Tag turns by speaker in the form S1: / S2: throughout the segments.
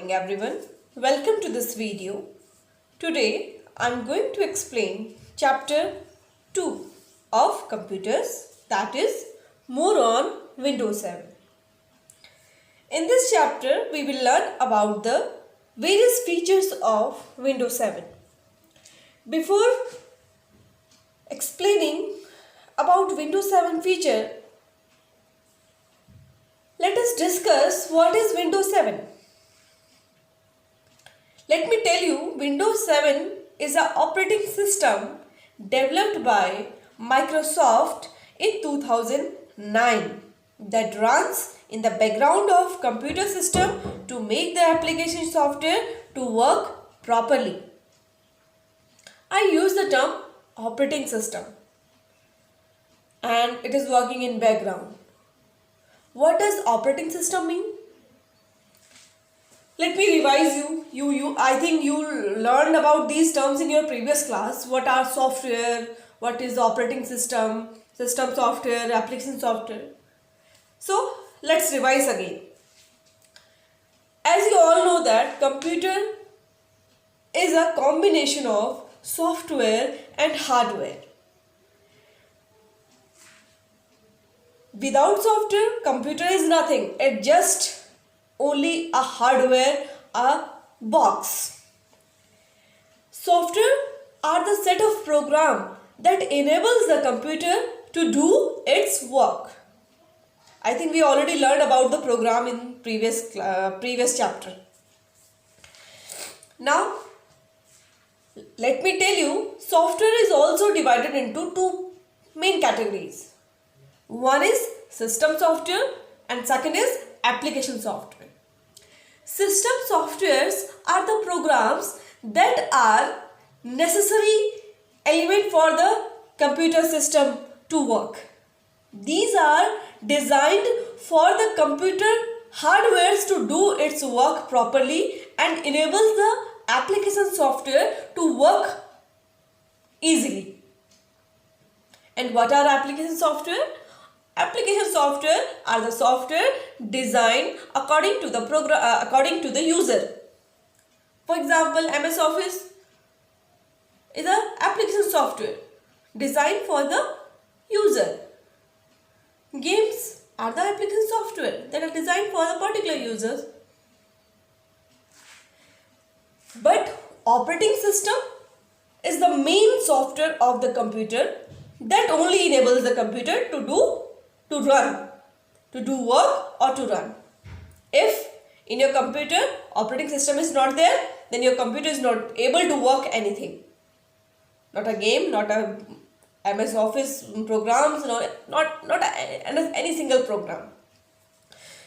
S1: morning everyone. Welcome to this video. Today I'm going to explain chapter 2 of computers, that is more on Windows 7. In this chapter we will learn about the various features of Windows 7. Before explaining about Windows 7 feature, let us discuss what is Windows 7. Let me tell you, Windows 7 is an operating system developed by Microsoft in 2009 that runs in the background of computer system to make the application software to work properly. I use the term operating system and it is working in background. What does operating system mean? Let me revise you. I think you learned about these terms in your previous class. What are software? What is operating system? System software, application software. So let's revise again. As you all know that computer is a combination of software and hardware. Without software, computer is nothing. It's just only a hardware, a box. Software are the set of program that enables the computer to do its work. I think we already learned about the program in previous chapter. Now, let me tell you, software is also divided into two main categories. One is system software and second is application software. System softwares are the programs that are necessary element for the computer system to work. These are designed for the computer hardwares to do its work properly and enables the application software to work easily. And what are application software? Application software are the software designed according to the user. For example, MS Office is an application software designed for the user. Games are the application software that are designed for the particular users. But operating system is the main software of the computer that only enables the computer to do work or to run. If in your computer operating system is not there, then your computer is not able to work anything. Not a game, not a MS Office programs, not any single program.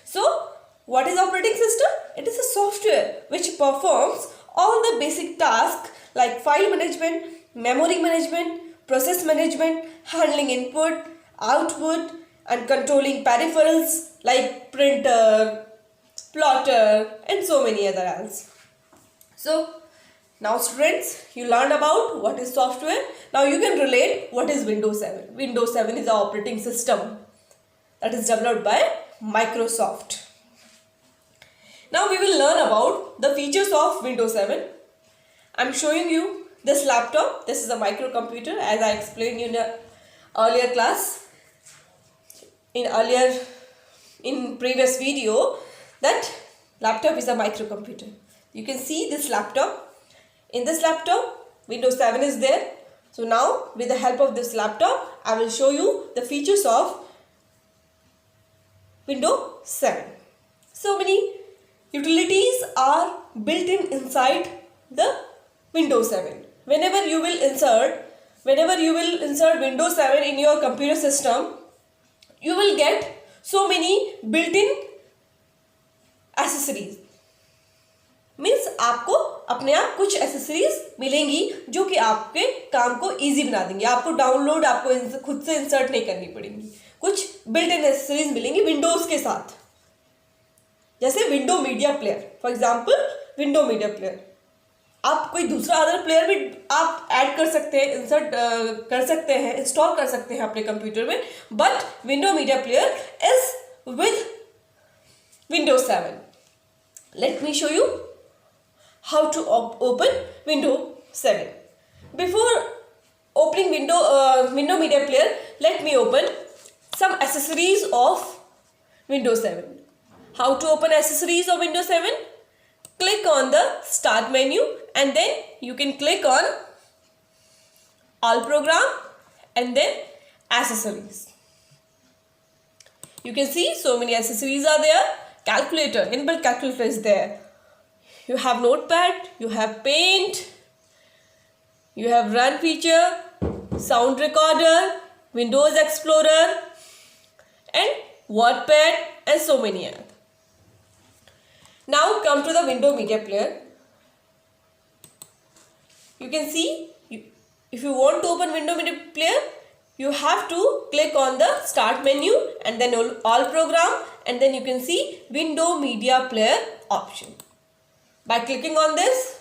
S1: So, what is operating system? It is a software which performs all the basic tasks like file management, memory management, process management, handling input, output, and controlling peripherals like printer, plotter, and so many other else. So, now students, you learned about what is software. Now you can relate what is Windows 7. Windows 7 is an operating system that is developed by Microsoft. Now we will learn about the features of Windows 7. I am showing you this laptop. This is a microcomputer as I explained in the earlier class. In previous video, that laptop is a microcomputer. You can see this laptop. In this laptop, Windows 7 is there. So now, with the help of this laptop, I will show you the features of Windows 7. So many utilities are built inside the Windows 7. Whenever you will insert Windows 7 in your computer system, you will get so many built-in accessories. Means आपको अपने आप कुछ accessories मिलेंगी जो कि आपके काम को इजी बना देंगे. आपको डाउनलोड खुद से इंसर्ट नहीं करनी पड़ेगी. कुछ बिल्ट इन एसेसरीज मिलेंगी विंडोज के साथ, जैसे window media player. For example window media player, आप कोई दूसरा अदर प्लेयर भी आप ऐड कर सकते हैं, इंसर्ट कर सकते हैं, इंस्टॉल कर सकते हैं अपने कंप्यूटर में. But window media player is with Windows 7. Let me show you how to open Windows 7. Before opening Windows Media Player, let me open some accessories of Windows 7. How to open accessories of Windows 7? Click on the Start menu and then you can click on All Program and then Accessories. You can see so many accessories are there. Calculator, inbuilt calculator is there. You have Notepad, you have Paint, you have Run feature, Sound Recorder, Windows Explorer and WordPad and so many others. Now come to the Windows Media Player. You can see, if you want to open Windows Media Player, you have to click on the Start menu and then All Program and then you can see Windows Media Player option. By clicking on this,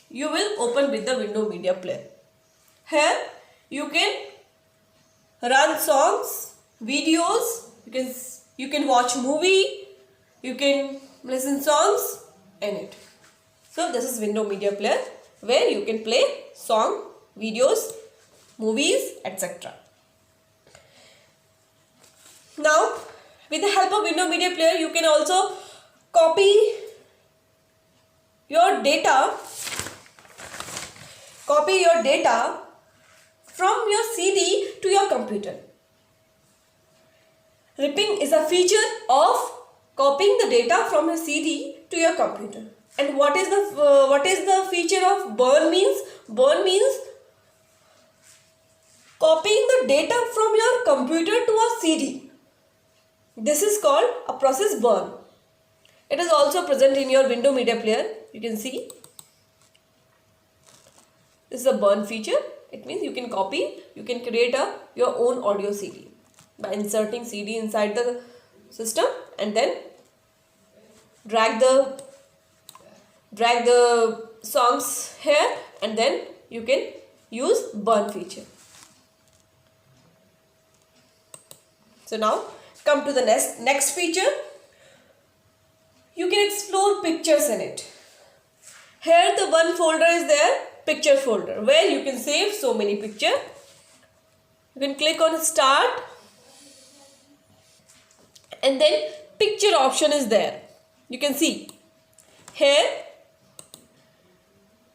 S1: you will open with the Windows Media Player. Here you can run songs, videos, you can watch movie, you can listen songs in it. So this is Windows Media Player where you can play song, videos, movies, etc. Now with the help of Windows Media Player, you can also copy your data from your CD to your computer. Ripping is a feature of copying the data from your CD to your computer. And what is the feature of burn means? Burn means copying the data from your computer to a CD. This is called a process burn. It is also present in your Windows Media Player. You can see. This is a burn feature. It means you can copy, you can create your own audio CD by inserting CD inside the system and then drag the songs here and then you can use burn feature. So now come to the next feature. You can explore pictures in it. Here the one folder is there, picture folder, where you can save so many pictures. You can click on Start and then picture option is there. You can see here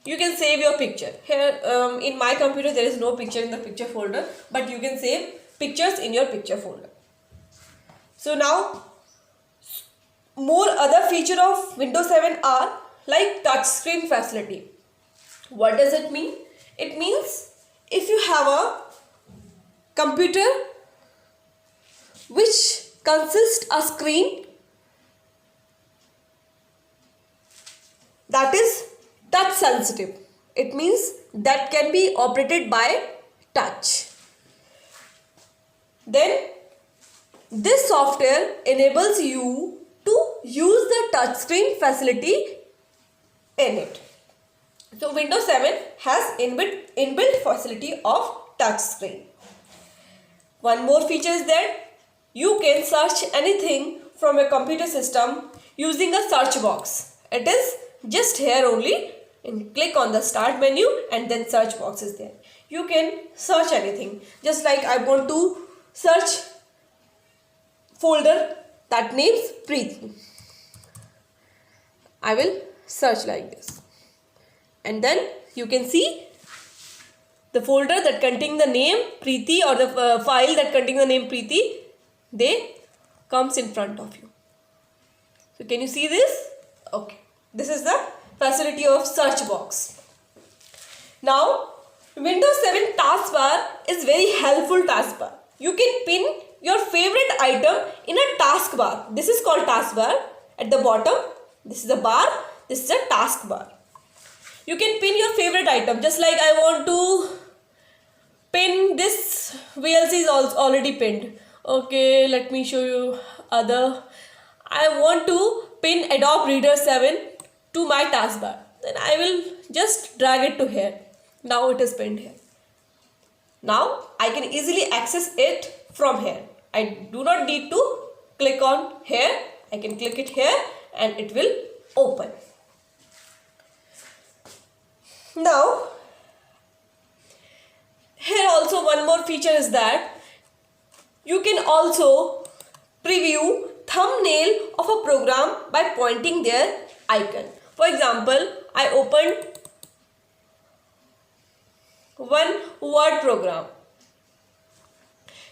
S1: you can save your picture. Here in my computer there is no picture in the picture folder, but you can save pictures in your picture folder. So now more other feature of Windows 7 are like touchscreen facility. What does it mean? It means if you have a computer which consists a screen that is touch sensitive, it means that can be operated by touch, then this software enables you to use the touchscreen facility in it. So Windows 7 has inbuilt facility of touchscreen. One more feature is that you can search anything from a computer system using a search box. It is just here only, and click on the Start menu and then search box is there. You can search anything, just like I want to search folder that names Preeti. I will search like this and then you can see the folder that contains the name Preeti or the file that contains the name Preeti, they comes in front of you. So can you see this? Okay, this is the facility of search box. Now Windows 7 taskbar is very helpful taskbar. You can pin your favorite item in a taskbar. This is called taskbar. At the bottom, this is a bar, this is a taskbar. You can pin your favorite item, just like I want to pin this VLC is already pinned. Okay, let me show you other. I want to pin Adobe Reader 7 to my taskbar. Then I will just drag it to here. Now it is pinned here. Now I can easily access it from here. I do not need to click on here. I can click it here and it will open. Now, here also one more feature is that you can also preview thumbnail of a program by pointing their icon. For example, I opened one Word program.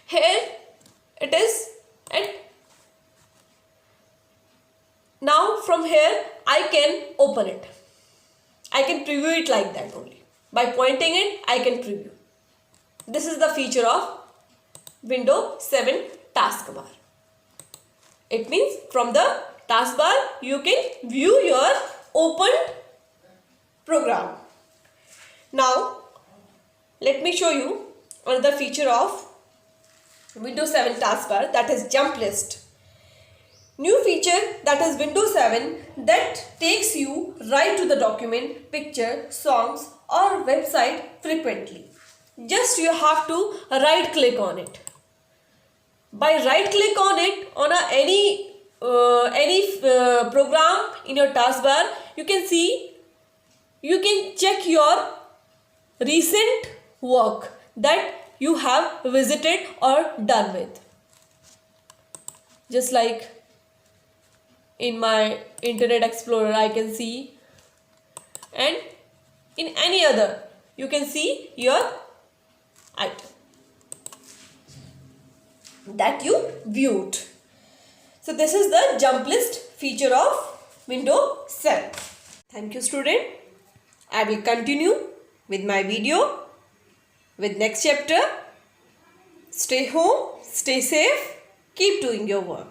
S1: Here it is, and now from here I can open it. I can preview it like that only. By pointing it, I can preview. This is the feature of Windows 7 taskbar. It means from the taskbar you can view your opened program. Now let me show you another feature of Windows 7 taskbar, that is jump list. New feature, that is Windows 7, that takes you right to the document, picture, songs or website frequently. Just you have to right click on it. By right click on it on any program in your taskbar, you can see, you can check your recent work that you have visited or done with. Just like in my Internet Explorer I can see, and in any other you can see your item that you viewed. So this is the jump list feature of Windows 7. Thank you student. I will continue with my video with next chapter. Stay home, stay safe, keep doing your work.